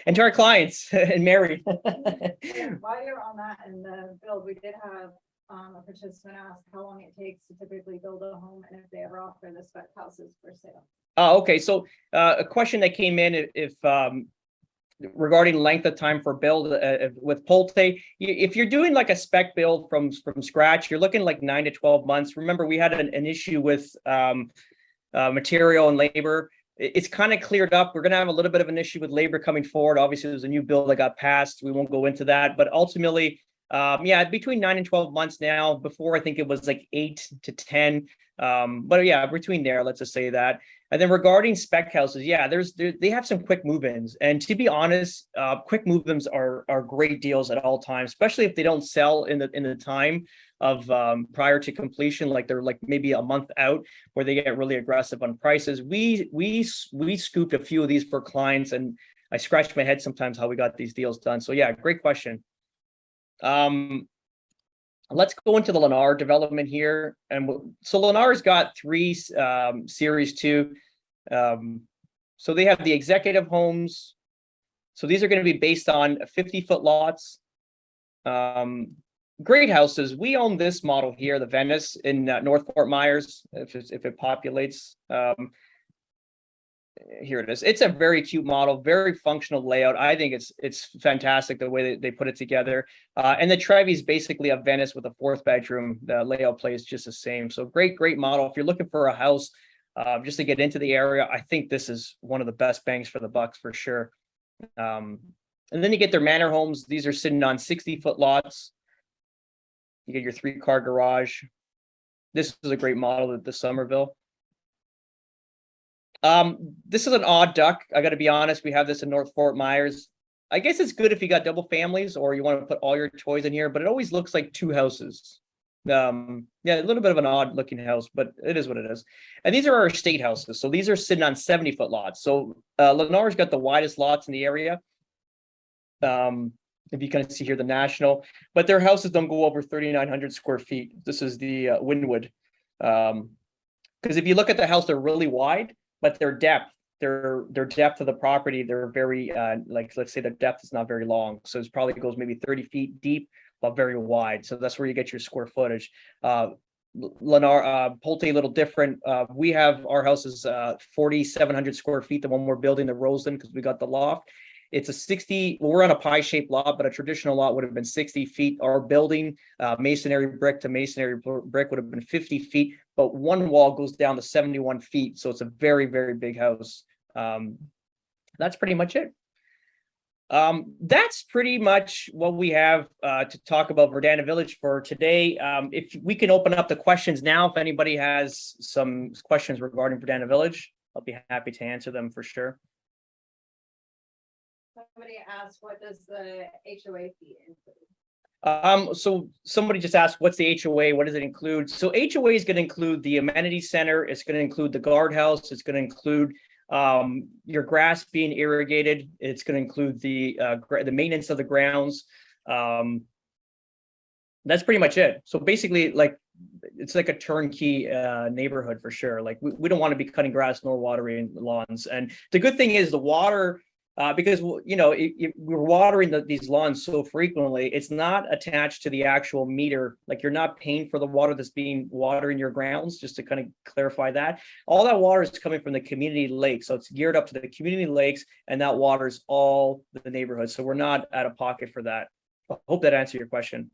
and to our clients and Mary. While you're on that and the build, we did have a participant ask how long it takes to typically build a home and if they ever offer the spec houses for sale. Okay, so a question that came in, if regarding length of time for build with Pulte, if you're doing like a spec build from scratch, you're looking like 9 to 12 months. Remember, we had an issue with material and labor. It's kind of cleared up. We're going to have a little bit of an issue with labor coming forward. Obviously, there's a new bill that got passed. We won't go into that, but ultimately, yeah, between 9 and 12 months now. Before, I think it was like 8 to 10. But yeah, between there, let's just say that. And then regarding spec houses, yeah, they have some quick move-ins. And to be honest, quick move-ins are great deals at all times, especially if they don't sell in the time of prior to completion, like they're like maybe a month out, where they get really aggressive on prices. We scooped a few of these for clients, and I scratched my head sometimes how we got these deals done. So yeah, great question. Let's go into the Lennar development here. And so Lennar's got 3 series 2. So they have the executive homes. So these are going to be based on 50-foot lots. Great houses. We own this model here, the Venice in North Fort Myers, if it populates. Here it is. It's a very cute model, very functional layout. I think it's fantastic the way they put it together. And the Trevi is basically a Venice with a 4th bedroom. The layout plays just the same. So great model. If you're looking for a house just to get into the area, I think this is one of the best bangs for the bucks for sure. And then you get their manor homes. These are sitting on 60-foot lots. You get your 3-car garage. This is a great model, the Somerville. This is an odd duck. I got to be honest. We have this in North Fort Myers. I guess it's good if you got double families or you want to put all your toys in here, but it always looks like 2 houses. Yeah, a little bit of an odd looking house, but it is what it is. And these are our estate houses. So these are sitting on 70-foot lots. So Lennar's got the widest lots in the area. If you can see here, the National, but their houses don't go over 3,900 square feet. This is the Wynwood. Because if you look at the house, they're really wide, but their depth of the property, they're very like, let's say the depth is not very long. So it probably goes maybe 30 feet deep, but very wide. So that's where you get your square footage. Lennar, Pulte, a little different. We have our house is 4,700 square feet, the one we're building, the Roseland, because we got the loft. It's a 60, we're on a pie-shaped lot, but a traditional lot would have been 60 feet. Our building, masonry brick to masonry brick, would have been 50 feet, but one wall goes down to 71 feet. So it's a very, very big house. That's pretty much it. That's pretty much what we have to talk about Verdana Village for today. If we can open up the questions now, if anybody has some questions regarding Verdana Village, I'll be happy to answer them for sure. Somebody asked, what does the HOA fee include? So somebody just asked, what's the HOA? What does it include? So HOA is going to include the amenity center. It's going to include the guardhouse. It's going to include your grass being irrigated. It's going to include the maintenance of the grounds. That's pretty much it. So basically, like, it's like a turnkey neighborhood for sure. Like we don't want to be cutting grass nor watering lawns. And the good thing is the water. Because, you know, we're watering these lawns so frequently, it's not attached to the actual meter. Like, you're not paying for the water that's being watering your grounds, just to kind of clarify that. All that water is coming from the community lake. So it's geared up to the community lakes, and that waters all the neighborhoods. So we're not out of pocket for that. I hope that answered your question.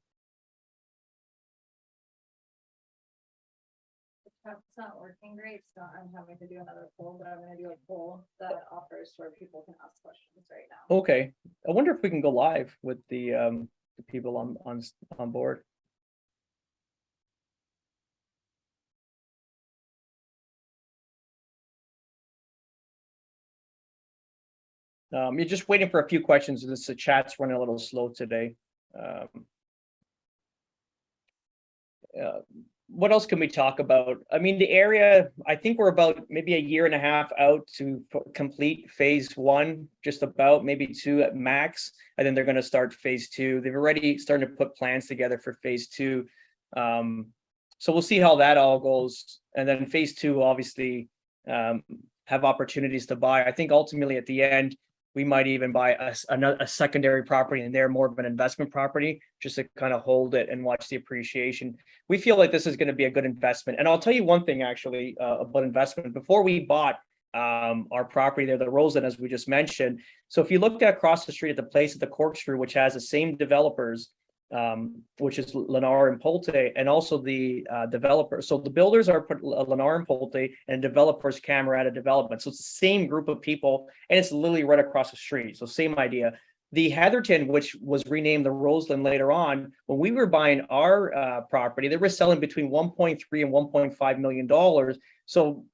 It's not working great, so I'm having to do another poll, but I'm going to do a poll that offers where people can ask questions right now. Okay. I wonder if we can go live with the people on board. You're just waiting for a few questions. The chat's running a little slow today. What else can we talk about? I mean, the area, I think we're about maybe a year and a half out to complete phase 1, just about, maybe 2 at max. And then they're going to start phase 2. They've already started to put plans together for phase 2. So we'll see how that all goes. And then phase 2, obviously, have opportunities to buy. I think ultimately at the end, we might even buy a secondary property, and they're more of an investment property, just to kind of hold it and watch the appreciation. We feel like this is going to be a good investment. And I'll tell you one thing actually about investment. Before we bought our property there, the Roseland, as we just mentioned. So if you looked at across the street at the place at the Corkscrew, which has the same developers, which is Lennar and Pulte, and also the developers. So the builders are Lennar and Pulte, and developers Camerata Development. So it's the same group of people, and it's literally right across the street. So same idea. The Heatherton, which was renamed the Roseland later on, when we were buying our property, they were selling between 1.3 and 1.5 million dollars. So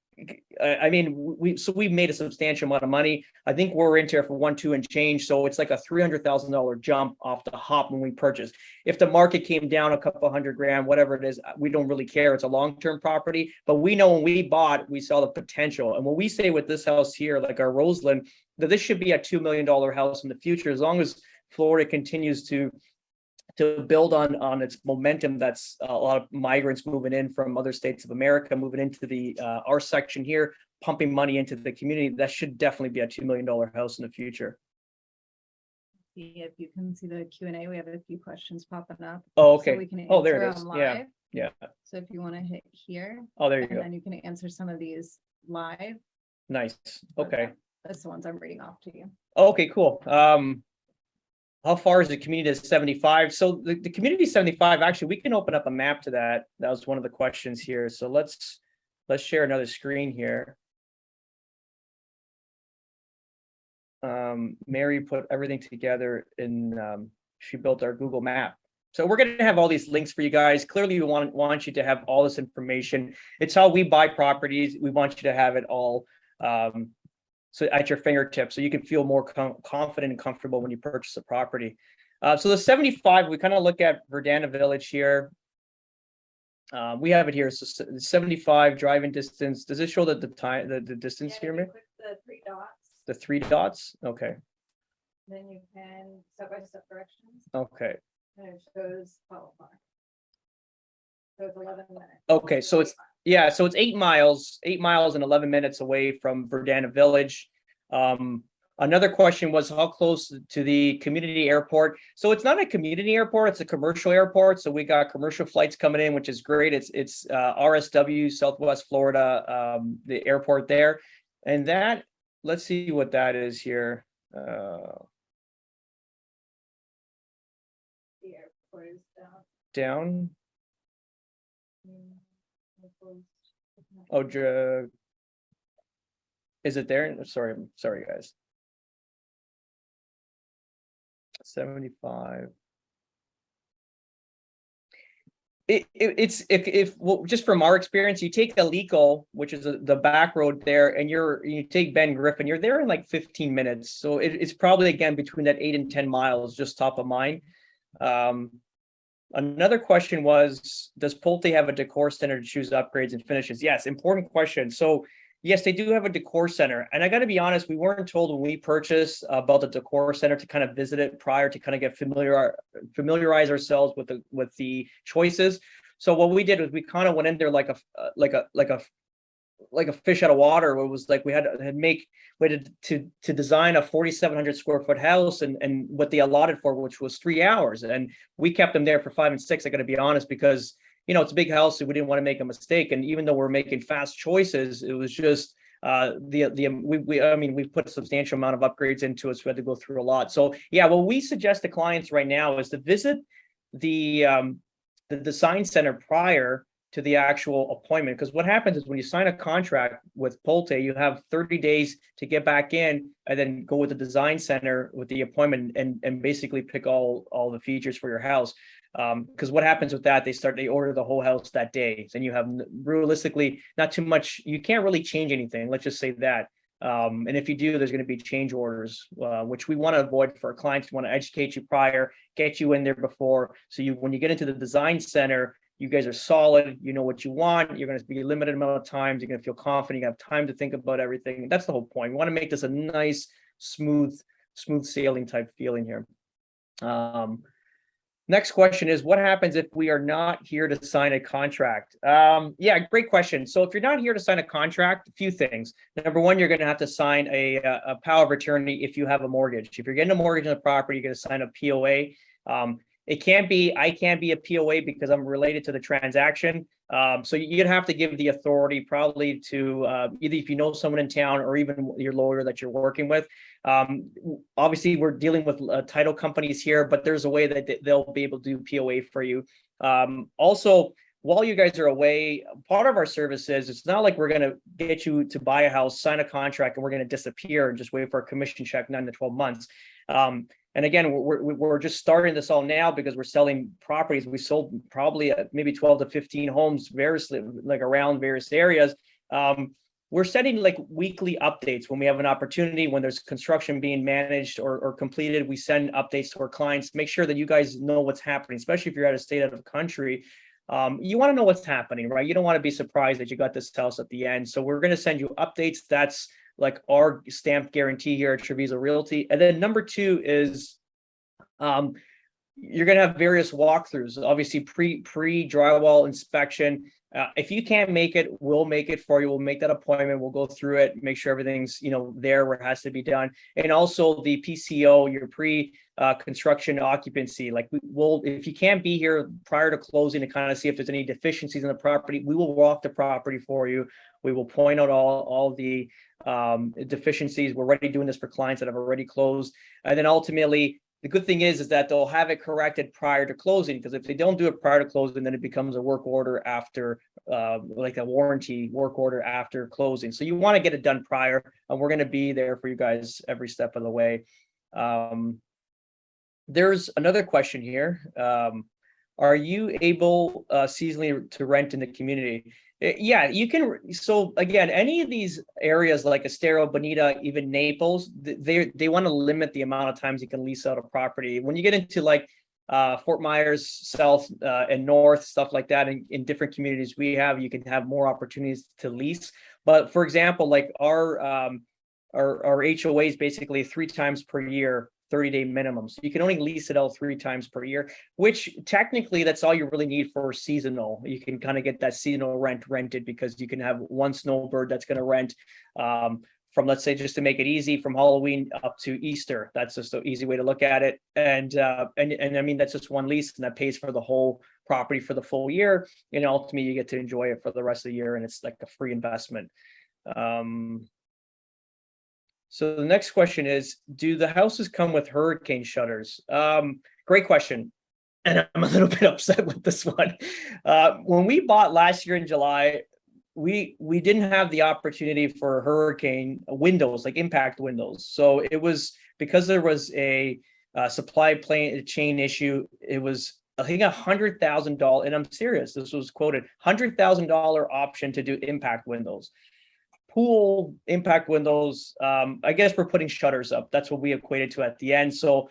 I mean, we've made a substantial amount of money. I think we're into it for 1.2 and change. So it's like a $300,000 jump off the hop when we purchased. If the market came down a couple $100,000, whatever it is, we don't really care. It's a long-term property, but we know when we bought, we saw the potential. And when we say with this house here, like our Roseland, that this should be a $2 million house in the future, as long as Florida continues to build on its momentum. That's a lot of migrants moving in from other states of America, moving into the our section here, pumping money into the community. That should definitely be a $2 million house in the future. If you can see the Q&A, we have a few questions popping up. Oh, okay. So we can Oh, there it answer is. them Yeah. live. Yeah. So if you want to hit here, Oh, there you and go. then you can answer some of these live. Nice. Okay. That's the ones I'm reading off to you. Okay, cool. How far is the community to 75? So the community 75, actually, we can open up a map to that. That was one of the questions here. So let's share another screen here. Mary put everything together in, she built our Google map. So we're going to have all these links for you guys. Clearly, we want you to have all this information. It's how we buy properties. We want you to have it all. So at your fingertips, so you can feel more confident and comfortable when you purchase a property. So the 75, we kind of look at Verdana Village here. We have it here. So 75 driving distance. Does it show that the time, the distance here, Mary? Click the three dots. The 3 dots. Okay. Then you can step-by-step directions. Okay. And it shows how far. So it's 11 minutes. Okay. So it's, yeah, so it's 8 miles and 11 minutes away from Verdana Village. Another question was how close to the community airport. So it's not a community airport, it's a commercial airport. So we got commercial flights coming in, which is great. It's RSW, Southwest Florida, the airport there. And that, let's see what that is here. The airport is Down. Oh, is it there? Sorry, guys. 75. It's if well, just from our experience, you take Alico, which is the back road there, and you take Ben Griffin, you're there in like 15 minutes. So it's probably again between that 8 and 10 miles, just top of mind. Another question was, does Pulte have a decor center to choose upgrades and finishes? Yes, important question. So yes, they do have a decor center. And I got to be honest, we weren't told when we purchased about the decor center to kind of visit it prior to kind of get familiarize ourselves with the choices. So what we did was we kind of went in there like a fish out of water. Where it was like we had to design a 4,700 square foot house and what they allotted for, which was 3 hours, and we kept them there for 5 and 6. I got to be honest, because it's a big house, so we didn't want to make a mistake. And even though we're making fast choices, it was just we put a substantial amount of upgrades into it, so we had to go through a lot. So yeah, what we suggest to clients right now is to visit the design center prior to the actual appointment, because what happens is when you sign a contract with Pulte, you have 30 days to get back in and then go with the design center with the appointment and basically pick all the features for your house. Because what happens with that, they order the whole house that day. Then you have realistically not too much, you can't really change anything. Let's just say that. And if you do, there's going to be change orders, which we want to avoid for our clients. We want to educate you prior, get you in there before. So when you get into the design center, you guys are solid, you know what you want, you're going to be a limited amount of times, you're going to feel confident, you have time to think about everything. That's the whole point. We want to make this a nice, smooth sailing type feeling here. Next question is, what happens if we are not here to sign a contract? Yeah, great question. So if you're not here to sign a contract, a few things. Number one, you're going to have to sign a power of attorney if you have a mortgage. If you're getting a mortgage on the property, you're going to sign a POA. It can't be, I can't be a POA because I'm related to the transaction. So you'd have to give the authority probably to either if you know someone in town or even your lawyer that you're working with. Obviously, we're dealing with title companies here, but there's a way that they'll be able to do POA for you. Also, while you guys are away, part of our service is it's not like we're going to get you to buy a house, sign a contract, and we're going to disappear and just wait for a commission check 9 to 12 months. And again, we're just starting this all now because we're selling properties. We sold probably maybe 12 to 15 homes, variously, like around various areas. We're setting like weekly updates when we have an opportunity, when there's construction being managed or completed. We send updates to our clients, make sure that you guys know what's happening, especially if you're out of state, out of the country. You want to know what's happening, right? You don't want to be surprised that you got this house at the end. So we're going to send you updates. That's like our stamped guarantee here at Treviso Realty. And then number 2 is you're going to have various walkthroughs, obviously pre drywall inspection. If you can't make it, we'll make it for you. We'll make that appointment. We'll go through it, make sure everything's, there where it has to be done. And also the PCO, your construction occupancy. Like if you can't be here prior to closing to kind of see if there's any deficiencies in the property, we will walk the property for you. We will point out all the deficiencies. We're already doing this for clients that have already closed. And then ultimately, the good thing is that they'll have it corrected prior to closing, because if they don't do it prior to closing, then it becomes a work order after, like a warranty work order after closing. So you want to get it done prior, and we're going to be there for you guys every step of the way. There's another question here. Are you able seasonally to rent in the community? Yeah, you can. So again, any of these areas like Estero, Bonita, even Naples, they want to limit the amount of times you can lease out a property. When you get into like Fort Myers, South and North, stuff like that, in different communities you can have more opportunities to lease. But for example, like our HOA is basically 3 times per year, 30-day minimum. So you can only lease it out 3 times per year, which technically that's all you really need for seasonal. You can kind of get that seasonal rent rented because you can have one snowbird that's going to rent from, let's say, just to make it easy, from Halloween up to Easter. That's just an easy way to look at it. And I mean, that's just one lease, and that pays for the whole property for the full year. And ultimately you get to enjoy it for the rest of the year, and it's like a free investment. So the next question is, do the houses come with hurricane shutters? Great question. And I'm a little bit upset with this one. When we bought last year in July, we didn't have the opportunity for hurricane windows, like impact windows. So it was because there was a supply chain issue. It was, I think, $100,000, and I'm serious, this was quoted, $100,000 option to do impact windows. Pool impact windows, I guess we're putting shutters up. That's what we equated to at the end. So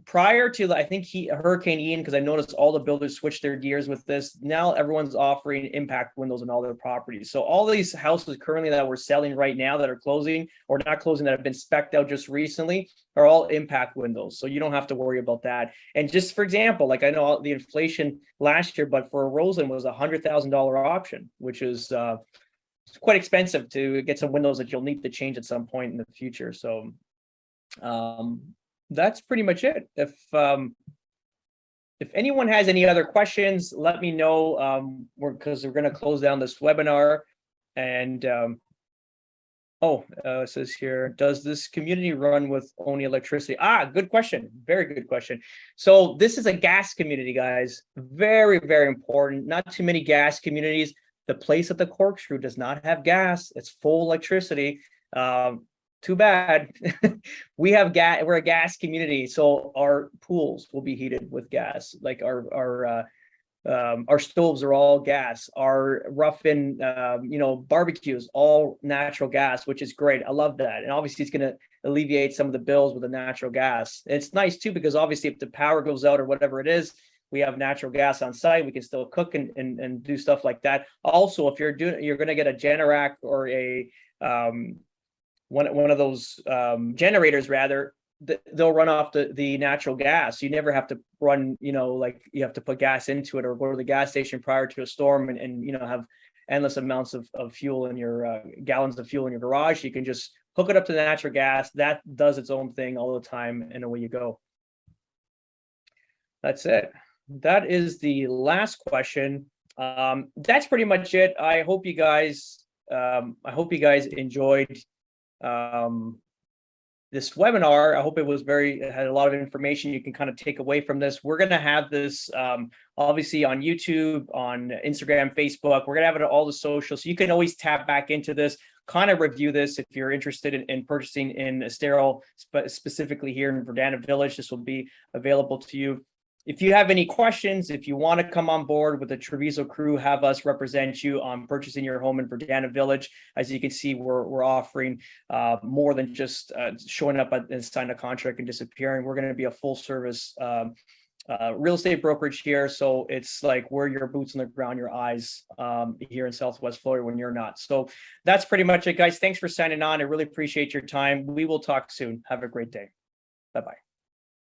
prior to, I think, Hurricane Ian, because I noticed all the builders switched their gears with this. Now everyone's offering impact windows in all their properties. So all these houses currently that we're selling right now that are closing or not closing, that have been spec'd out just recently, are all impact windows. So you don't have to worry about that. And just for example, like, I know the inflation last year, but for a Roseland was $100,000 option, which is it's quite expensive to get some windows that you'll need to change at some point in the future. So that's pretty much it. If anyone has any other questions, let me know, because we're going to close down this webinar. And it says here, does this community run with only electricity? Good question. Very good question. So this is a gas community, guys. Very, very important. Not too many gas communities. The place at the Corkscrew does not have gas. It's full electricity. Too bad. We have gas. We're a gas community, so our pools will be heated with gas. Like our stoves are all gas. Our rough-in, barbecues, all natural gas, which is great. I love that. And obviously, it's going to alleviate some of the bills with the natural gas. It's nice too, because obviously, if the power goes out or whatever it is, we have natural gas on site. We can still cook and do stuff like that. Also, if you're going to get a Generac or a one of those generators, rather, they'll run off the natural gas. You never have to run, like you have to put gas into it or go to the gas station prior to a storm and have endless amounts of fuel in your gallons of fuel in your garage. You can just hook it up to the natural gas. That does its own thing all the time, and away you go. That's it. That is the last question. That's pretty much it. I hope you guys enjoyed this webinar. I hope it had a lot of information you can kind of take away from this. We're going to have this obviously on YouTube, on Instagram, Facebook. We're going to have it on all the socials. So you can always tap back into this, kind of review this if you're interested in purchasing in Estero, specifically here in Verdana Village. This will be available to you. If you have any questions, if you want to come on board with the Treviso crew, have us represent you on purchasing your home in Verdana Village. As you can see, we're offering more than just showing up and signing a contract and disappearing. We're going to be a full service real estate brokerage here. So it's like we're your boots on the ground, your eyes here in Southwest Florida when you're not. So that's pretty much it, guys. Thanks for signing on. I really appreciate your time. We will talk soon. Have a great day. Bye-bye.